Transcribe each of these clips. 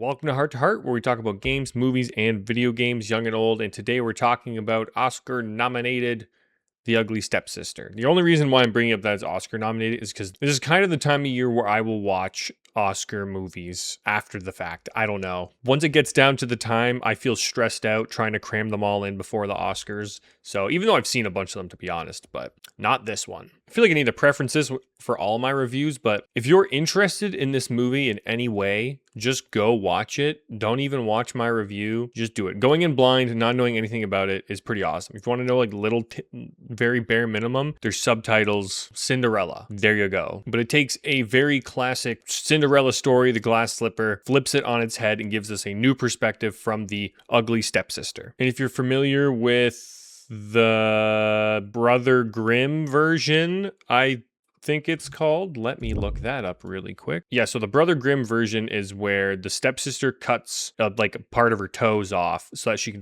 Welcome to Hart, where we talk about games, movies, and video games, young and old. And today we're talking about Oscar-nominated The Ugly Stepsister. The only reason why I'm bringing up that it's Oscar-nominated is because this is kind of the time of year where I will watch Oscar movies after the fact. I don't know. Once it gets down to the time, I feel stressed out trying to cram them all in before the Oscars. So even though I've seen a bunch of them, to be honest, but not this one. I feel like I need the preferences for all my reviews, but if you're interested in this movie in any way, just go watch it. Don't even watch my review. Just do it. Going in blind, not knowing anything about it is pretty awesome. If you want to know like very bare minimum, there's subtitles, Cinderella. There you go. But it takes a very classic Cinderella story, The Glass Slipper, flips it on its head and gives us a new perspective from the ugly stepsister. And if you're familiar with the Brother Grimm version, I think it's called. Let me look that up really quick. Yeah, so the Brother Grimm version is where the stepsister cuts like part of her toes off so that she can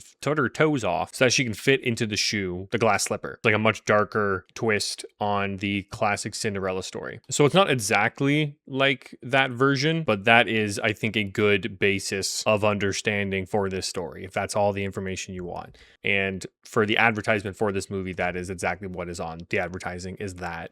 fit into the shoe, the glass slipper. It's like a much darker twist on the classic Cinderella story. So it's not exactly like that version, but that is, I think, a good basis of understanding for this story, if that's all the information you want. And for the advertisement for this movie, that is exactly what is on the advertising, is that.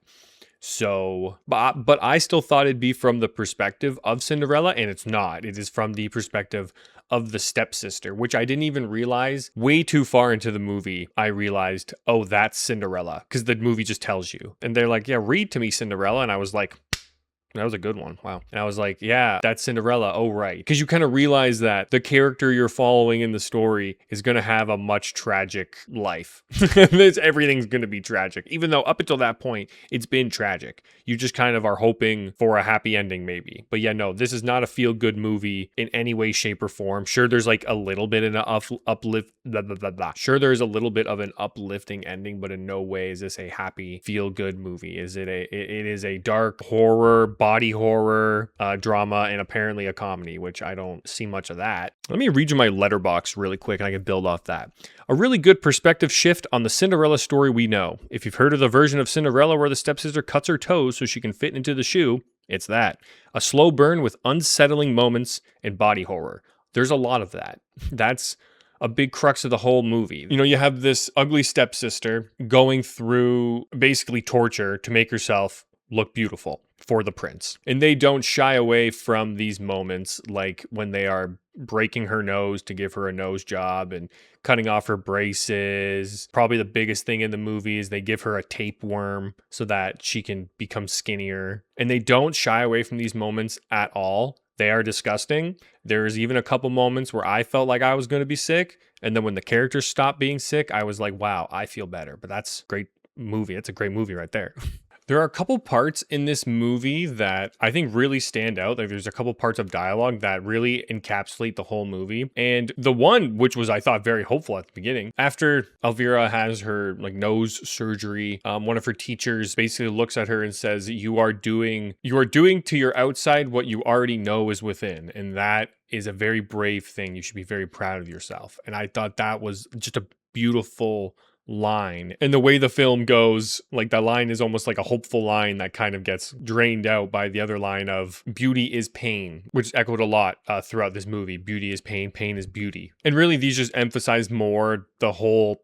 So, but I still thought it'd be from the perspective of Cinderella, and it's not. It is from the perspective of the stepsister, which I didn't even realize way too far into the movie. I realized, oh, that's Cinderella, because the movie just tells you. And they're like, yeah, read to me, Cinderella. And I was like, that was a good one. Wow. And I was like, yeah, that's Cinderella. Oh, right. Because you kind of realize that the character you're following in the story is going to have a much tragic life. Everything's going to be tragic, even though up until that point, it's been tragic. You just kind of are hoping for a happy ending, maybe. But yeah, no, this is not a feel-good movie in any way, shape, or form. Sure, there's like a little bit of an uplift. Blah, blah, blah, blah. Sure, there's a little bit of an uplifting ending, but in no way is this a happy, feel-good movie. It is a dark horror, body horror drama, and apparently a comedy, which I don't see much of that. Let me read you my letterbox really quick and I can build off that. A really good perspective shift on the Cinderella story we know. If you've heard of the version of Cinderella where the stepsister cuts her toes so she can fit into the shoe, it's that. A slow burn with unsettling moments and body horror. There's a lot of that. That's a big crux of the whole movie. You know, you have this ugly stepsister going through basically torture to make herself look beautiful for the prince. And they don't shy away from these moments, like when they are breaking her nose to give her a nose job and cutting off her braces. Probably the biggest thing in the movie is they give her a tapeworm so that she can become skinnier. And they don't shy away from these moments at all. They are disgusting. There's even a couple moments where I felt like I was going to be sick. And then when the characters stopped being sick, I was like, wow, I feel better. But that's a great movie. It's a great movie right there. There are a couple parts in this movie that I think really stand out. Like there's a couple parts of dialogue that really encapsulate the whole movie. And the one, which was, I thought, very hopeful at the beginning, after Elvira has her like nose surgery, one of her teachers basically looks at her and says, you are doing to your outside what you already know is within. And that is a very brave thing. You should be very proud of yourself. And I thought that was just a beautiful line. And the way the film goes, like that line is almost like a hopeful line that kind of gets drained out by the other line of beauty is pain, which echoed a lot throughout this movie. Beauty is pain, pain is beauty. And really these just emphasize more the whole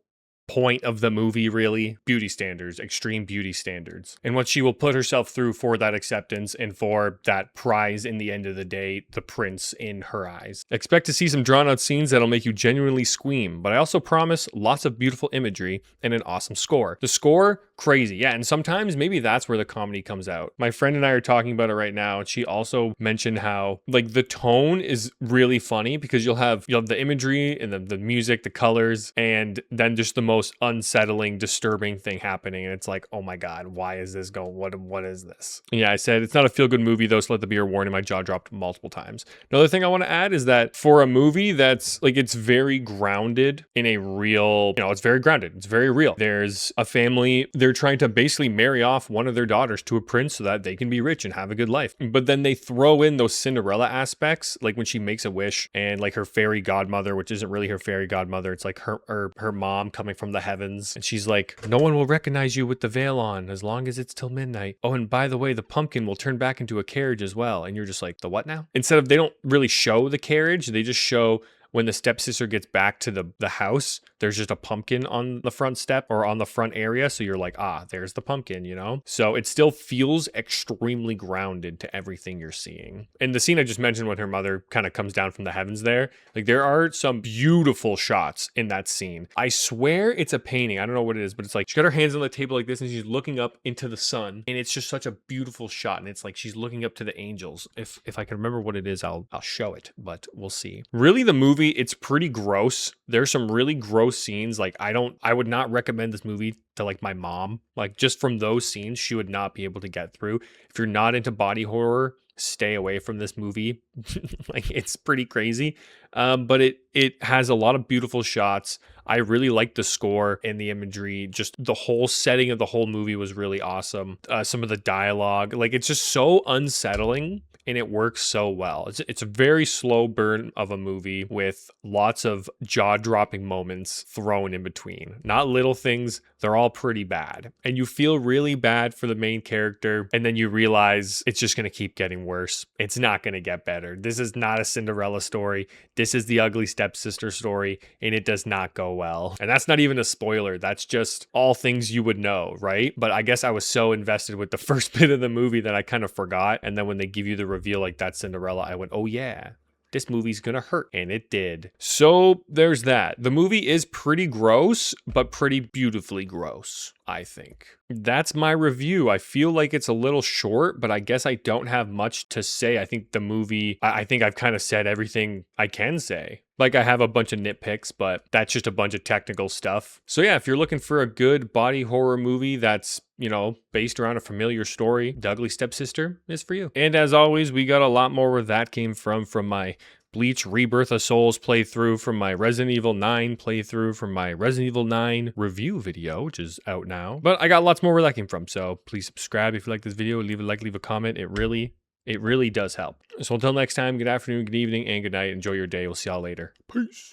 point of the movie, really. Beauty standards, extreme beauty standards, and what she will put herself through for that acceptance and for that prize in the end of the day, the prince in her eyes. Expect to see some drawn out scenes that'll make you genuinely squeam, but I also promise lots of beautiful imagery and an awesome score. The score, crazy. Yeah, and sometimes maybe that's where the comedy comes out. My friend and I are talking about it right now, and she also mentioned how like the tone is really funny because you'll have the imagery and the music, the colors, and then just the most unsettling, disturbing thing happening, and it's like, oh my god, why is this going? What is this? And yeah, I said it's not a feel-good movie though, so let the be your warning. My jaw dropped multiple times. Another thing I want to add is that for a movie that's like, it's very grounded in a real, it's very grounded, it's very real. There's a family, they're they're trying to basically marry off one of their daughters to a prince so that they can be rich and have a good life. But then they throw in those Cinderella aspects, like when she makes a wish and like her fairy godmother, which isn't really her fairy godmother. It's like her mom coming from the heavens. And she's like, no one will recognize you with the veil on as long as it's till midnight. Oh, and by the way, the pumpkin will turn back into a carriage as well. And you're just like, the what now? Instead of, they don't really show the carriage, they just show when the stepsister gets back to the house, there's just a pumpkin on the front step or on the front area. So you're like, ah, there's the pumpkin, you know? So it still feels extremely grounded to everything you're seeing. And the scene I just mentioned when her mother kind of comes down from the heavens there, like there are some beautiful shots in that scene. I swear it's a painting. I don't know what it is, but it's like she got her hands on the table like this and she's looking up into the sun. And it's just such a beautiful shot. And it's like she's looking up to the angels. If I can remember what it is, I'll show it, but we'll see. Really, the movie, it's pretty gross. There's some really gross scenes. Like I would not recommend this movie to like my mom. Like just from those scenes, she would not be able to get through. If you're not into body horror, stay away from this movie. Like it's pretty crazy. But it has a lot of beautiful shots. I really like the score and the imagery. Just the whole setting of the whole movie was really awesome. Some of the dialogue, like it's just so unsettling. And it works so well. It's a very slow burn of a movie with lots of jaw-dropping moments thrown in between. Not little things, they're all pretty bad. And you feel really bad for the main character, and then you realize it's just going to keep getting worse. It's not going to get better. This is not a Cinderella story. This is the ugly stepsister story, and it does not go well. And that's not even a spoiler. That's just all things you would know, right? But I guess I was so invested with the first bit of the movie that I kind of forgot. And then when they give you the reveal like that's Cinderella, I went, oh yeah, this movie's gonna hurt. And it did. So there's that. The movie is pretty gross, but pretty beautifully gross, I think. That's my review. I feel like it's a little short, but I guess I don't have much to say. I think the movie, I think I've kind of said everything I can say. Like I have a bunch of nitpicks, but that's just a bunch of technical stuff. So yeah, if you're looking for a good body horror movie that's, you know, based around a familiar story, The Ugly Stepsister is for you. And as always, we got a lot more where that came from my Bleach Rebirth of Souls playthrough, from my Resident Evil 9 playthrough, from my Resident Evil 9 review video, which is out now. But I got lots more where that came from, so please subscribe if you like this video, leave a like, leave a comment. It really does help. So until next time, good afternoon, good evening, and good night. Enjoy your day. We'll see y'all later. Peace.